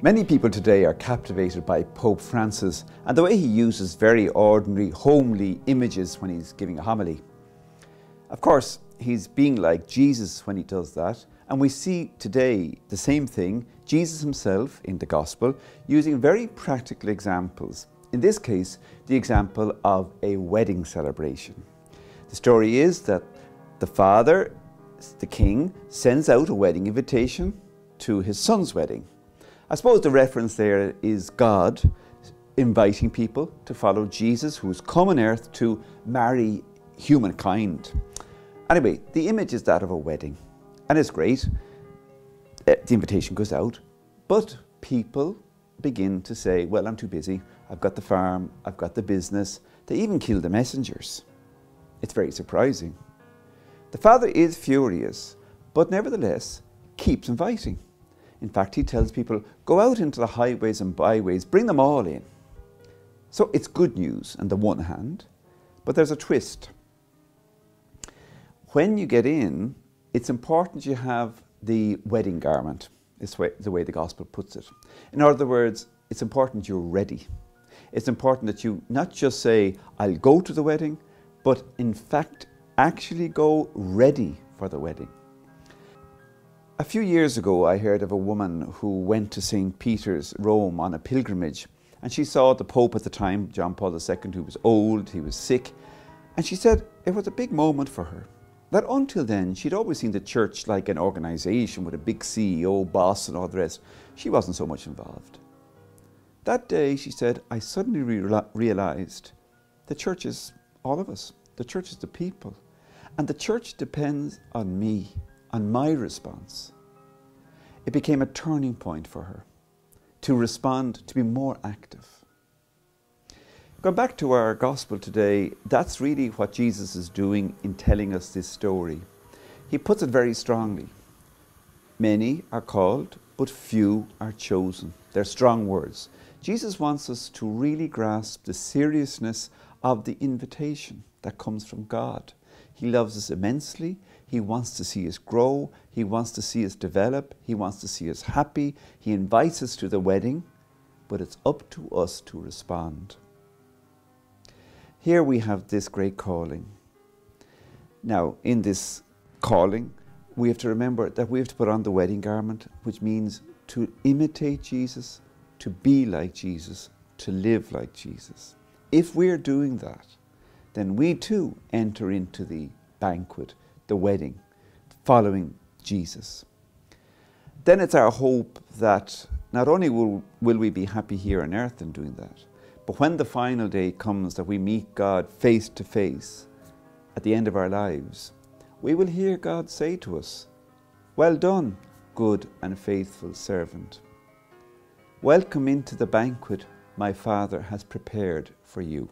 Many people today are captivated by Pope Francis and the way he uses very ordinary, homely images when he's giving a homily. Of course, he's being like Jesus when he does that, and we see today the same thing, Jesus himself in the Gospel, using very practical examples. In this case, the example of a wedding celebration. The story is that the father, the king, sends out a wedding invitation to his son's wedding. I suppose the reference there is God inviting people to follow Jesus, who's come on earth to marry humankind. Anyway, the image is that of a wedding, and it's great. The invitation goes out, but people begin to say, well, I'm too busy. I've got the farm, I've got the business. They even kill the messengers. It's very surprising. The father is furious, but nevertheless keeps inviting. In fact, he tells people, go out into the highways and byways, bring them all in. So it's good news on the one hand, but there's a twist. When you get in, it's important you have the wedding garment. It's the way the Gospel puts it. In other words, it's important you're ready. It's important that you not just say, I'll go to the wedding, but in fact, actually go ready for the wedding. A few years ago, I heard of a woman who went to St. Peter's, Rome, on a pilgrimage, and she saw the Pope at the time, John Paul II, who was old, he was sick, and she said it was a big moment for her. That until then, she'd always seen the church like an organisation with a big CEO, boss and all the rest. She wasn't so much involved. That day, she said, I suddenly realised the church is all of us. The church is the people. And the church depends on me, on my response. It became a turning point for her to respond, to be more active. Going back to our gospel today, that's really what Jesus is doing in telling us this story. He puts it very strongly. Many are called, but few are chosen. They're strong words. Jesus wants us to really grasp the seriousness of the invitation that comes from God. He loves us immensely. He wants to see us grow. He wants to see us develop. He wants to see us happy. He invites us to the wedding, but it's up to us to respond. Here we have this great calling. Now, in this calling, we have to remember that we have to put on the wedding garment, which means to imitate Jesus, to be like Jesus, to live like Jesus. If we're doing that, then we too enter into the banquet, the wedding, following Jesus. Then it's our hope that not only will we be happy here on earth in doing that, but when the final day comes that we meet God face to face at the end of our lives, we will hear God say to us, well done, good and faithful servant. Welcome into the banquet my Father has prepared for you.